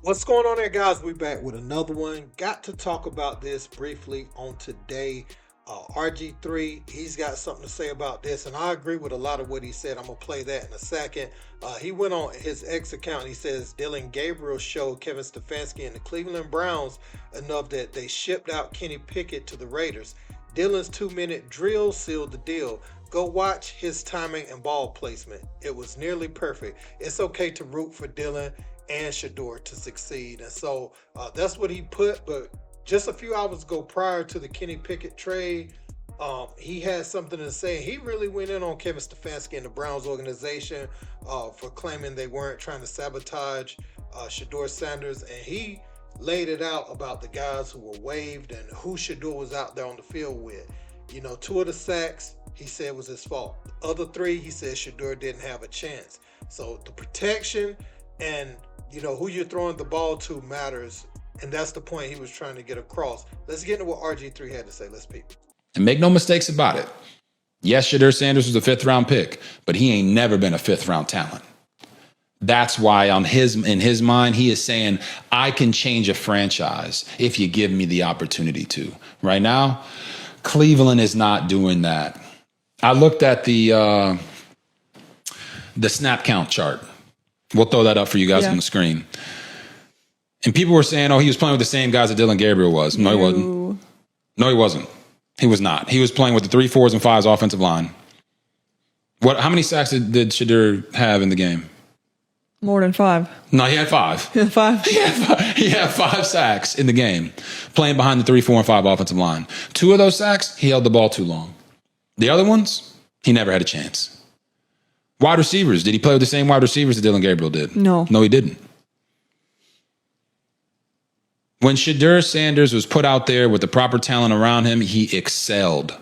What's going on there, guys? We back with another one. Got to talk about this briefly on today. RG3, he's got something to say about this, and I agree with a lot of what he said. I'm gonna play that in a second. He went on his X account. And he says Dillon Gabriel showed Kevin Stefanski and the Cleveland Browns enough that they shipped out Kenny Pickett to the Raiders. Dillon's 2 minute drill sealed the deal. Go watch his timing and ball placement. It was nearly perfect. It's okay to root for Dillon and Shedeur to succeed. And so that's what he put. But just a few hours ago, prior to the Kenny Pickett trade, he had something to say. He really went in on Kevin Stefanski and the Browns organization for claiming they weren't trying to sabotage Shedeur Sanders. And he laid it out about the guys who were waived and who Shedeur was out there on the field with. You know, two of the sacks he said was his fault. The other three, he said Shedeur didn't have a chance. So the protection and who you're throwing the ball to matters, and that's the point he was trying to get across. Let's get into what RG3 had to say. Let's peep. And make no mistakes about it. Yes, Shedeur Sanders was a fifth-round pick, but he ain't never been a fifth-round talent. That's why in his mind, he is saying, I can change a franchise if you give me the opportunity to. Right now, Cleveland is not doing that. I looked at the snap count chart. We'll throw that up for you guys on the screen. And people were saying, oh, he was playing with the same guys that Dillon Gabriel was. No, he wasn't. No, he wasn't. He was not. He was playing with the 3, 4s, and 5s offensive line. How many sacks did Shedeur have in the game? More than 5. No, he had 5. 5? He had 5 sacks in the game, playing behind the 3, 4, and 5 offensive line. 2 of those sacks, he held the ball too long. The other ones, he never had a chance. Wide receivers, did he play with the same wide receivers that Dillon Gabriel did? No. No, he didn't. When Shedeur Sanders was put out there with the proper talent around him, he excelled.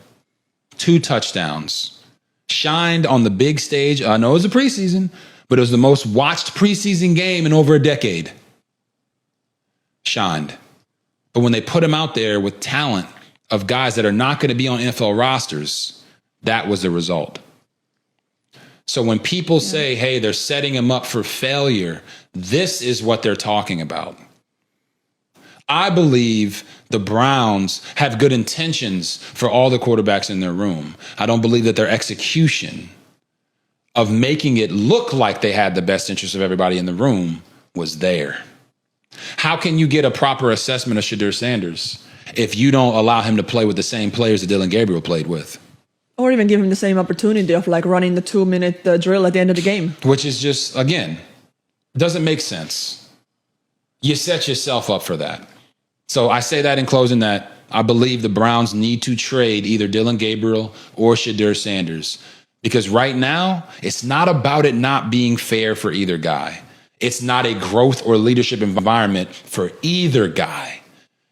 2 touchdowns. Shined on the big stage. I know it was a preseason, but it was the most watched preseason game in over a decade. Shined. But when they put him out there with talent of guys that are not going to be on NFL rosters, that was the result. So when people say, hey, they're setting him up for failure, this is what they're talking about. I believe the Browns have good intentions for all the quarterbacks in their room. I don't believe that their execution of making it look like they had the best interest of everybody in the room was there. How can you get a proper assessment of Shedeur Sanders if you don't allow him to play with the same players that Dillon Gabriel played with? Or even give him the same opportunity of like running the 2-minute drill at the end of the game. Which is just, again, doesn't make sense. You set yourself up for that. So I say that in closing that I believe the Browns need to trade either Dillon Gabriel or Shedeur Sanders. Because right now, it's not about it not being fair for either guy. It's not a growth or leadership environment for either guy.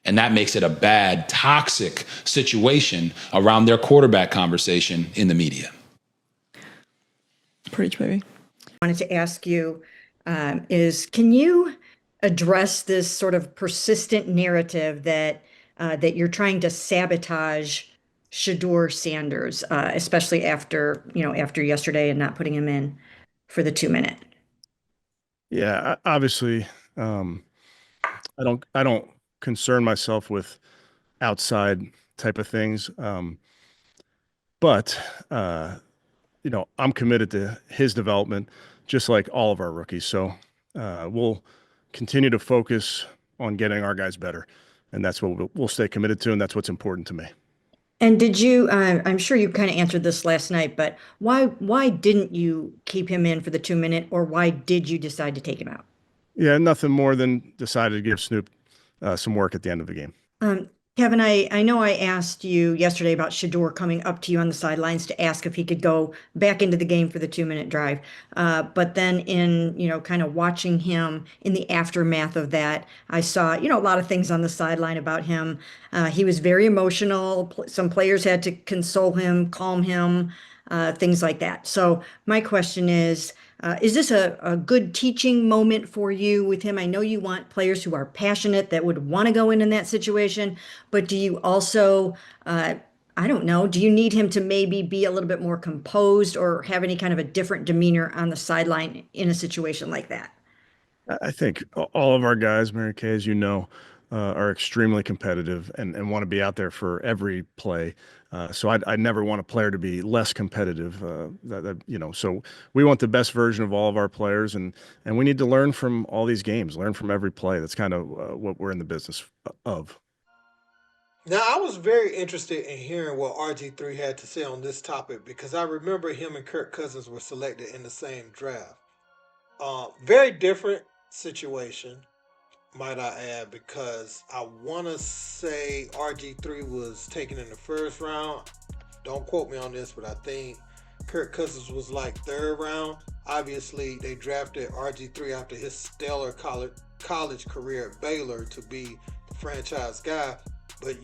And that makes it a bad, toxic situation around their quarterback conversation in the media. Preach, baby. I wanted to ask you can you address this sort of persistent narrative that you're trying to sabotage Shedeur Sanders, especially after yesterday and not putting him in for the 2-minute? Yeah, obviously, I don't concern myself with outside type of things, but I'm committed to his development, just like all of our rookies. So we'll continue to focus on getting our guys better, and that's what we'll stay committed to, and that's what's important to me. And did you? I'm sure you kind of answered this last night, but why didn't you keep him in for the 2-minute, or why did you decide to take him out? Yeah, nothing more than decided to give Snoop some work at the end of the game. Kevin, I know I asked you yesterday about Shedeur coming up to you on the sidelines to ask if he could go back into the game for the 2-minute drive. But then in, kind of watching him in the aftermath of that, I saw, a lot of things on the sideline about him. He was very emotional. Some players had to console him, calm him, things like that. So my question is this a good teaching moment for you with him? I know you want players who are passionate that would want to go in that situation, but do you also, I don't know, do you need him to maybe be a little bit more composed or have any kind of a different demeanor on the sideline in a situation like that? I think all of our guys, Mary Kay, as you know, are extremely competitive and want to be out there for every play. So I never want a player to be less competitive. So we want the best version of all of our players, and we need to learn from all these games, learn from every play. That's kind of what we're in the business of. Now, I was very interested in hearing what RG3 had to say on this topic because I remember him and Kirk Cousins were selected in the same draft. Very different situation, might I add, because I want to say RG3 was taken in the first round. Don't quote me on this, but I think Kirk Cousins was like third round. Obviously, they drafted RG3 after his stellar college career at Baylor to be the franchise guy. But,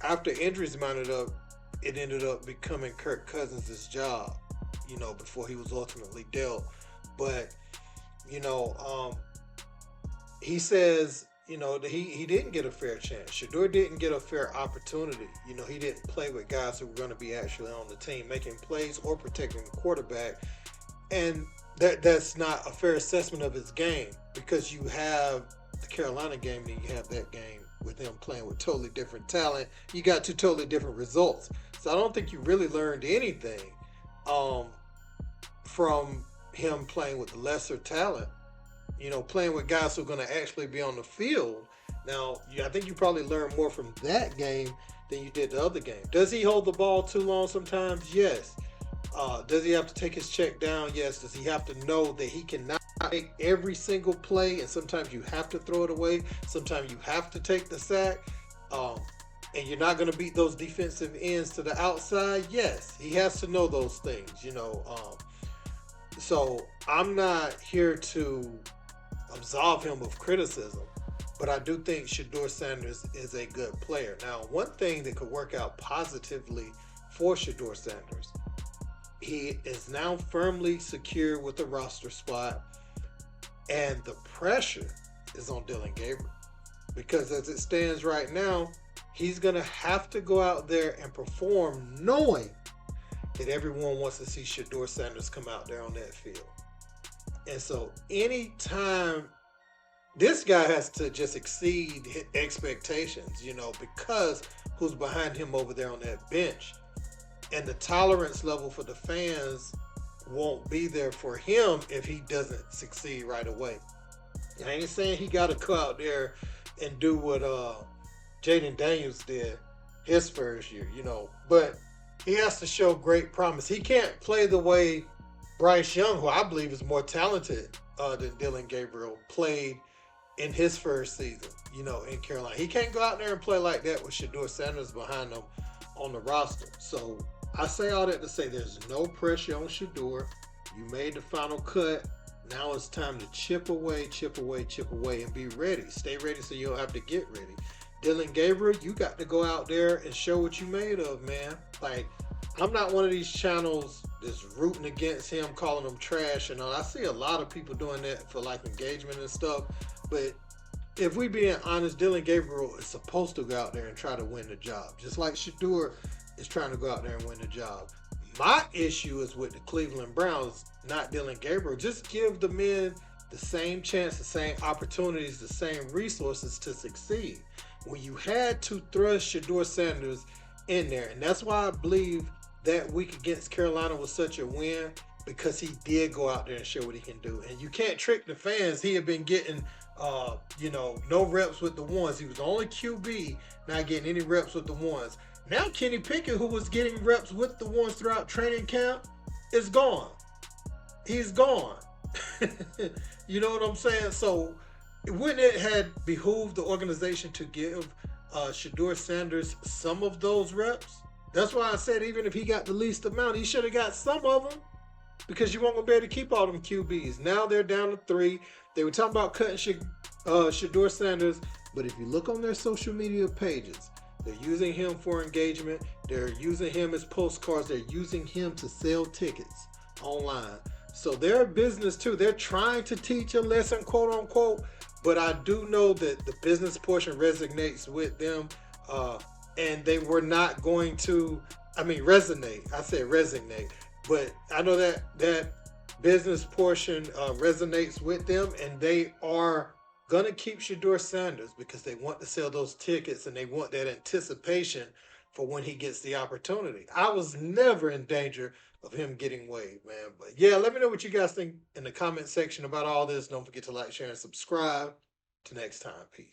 after injuries mounted up, it ended up becoming Kirk Cousins' job, before he was ultimately dealt. But, he says, that he didn't get a fair chance. Shedeur didn't get a fair opportunity. He didn't play with guys who were going to be actually on the team, making plays or protecting the quarterback. And that's not a fair assessment of his game because you have the Carolina game and you have that game with him playing with totally different talent. You got two totally different results. So I don't think you really learned anything from him playing with the lesser talent, playing with guys who are going to actually be on the field. Now, I think you probably learned more from that game than you did the other game. Does he hold the ball too long sometimes? Yes. Does he have to take his check down? Yes. Does he have to know that he cannot make every single play and sometimes you have to throw it away? Sometimes you have to take the sack. And you're not going to beat those defensive ends to the outside? Yes. He has to know those things, So I'm not here to absolve him of criticism, but I do think Shedeur Sanders is a good player. Now, one thing that could work out positively for Shedeur Sanders, he is now firmly secure with the roster spot, and the pressure is on Dillon Gabriel. Because as it stands right now, he's going to have to go out there and perform knowing that everyone wants to see Shedeur Sanders come out there on that field. And so anytime this guy has to just exceed expectations, because who's behind him over there on that bench. And the tolerance level for the fans won't be there for him if he doesn't succeed right away. I ain't saying he got to go out there and do what Jaden Daniels did his first year, but he has to show great promise. He can't play the way Bryce Young, who I believe is more talented than Dillon Gabriel, played in his first season, in Carolina. He can't go out there and play like that with Shedeur Sanders behind him on the roster. So I say all that to say there's no pressure on Shedeur. You made the final cut. Now it's time to chip away, and be ready. Stay ready so you don't have to get ready. Dillon Gabriel, you got to go out there and show what you made of, man. Like, I'm not one of these channels that's rooting against him, calling him trash and all. I see a lot of people doing that for like engagement and stuff. But if we being honest, Dillon Gabriel is supposed to go out there and try to win the job. Just like Shedeur is trying to go out there and win the job. My issue is with the Cleveland Browns, not Dillon Gabriel. Just give the men the same chance, the same opportunities, the same resources to succeed. When you had to thrust Shedeur Sanders in there, and that's why I believe that week against Carolina was such a win, because he did go out there and show what he can do. And you can't trick the fans. He had been getting, no reps with the ones. He was the only QB not getting any reps with the ones. Now Kenny Pickett, who was getting reps with the ones throughout training camp, is gone. He's gone. You know what I'm saying? So wouldn't it have behooved the organization to give Shedeur Sanders some of those reps? That's why I said even if he got the least amount, he should have got some of them, because you weren't going to be able to keep all them QBs. Now they're down to 3. They were talking about cutting Shedeur Sanders, but if you look on their social media pages, they're using him for engagement. They're using him as postcards. They're using him to sell tickets online. So they're a business too. They're trying to teach a lesson, quote unquote, but I do know that the business portion resonates with them, and they were not going to, resonate. I said resonate, but I know that business portion resonates with them, and they are gonna keep Shedeur Sanders because they want to sell those tickets and they want that anticipation for when he gets the opportunity. I was never in danger of him getting waived, man. But yeah, let me know what you guys think in the comment section about all this. Don't forget to like, share, and subscribe. Till next time, peace.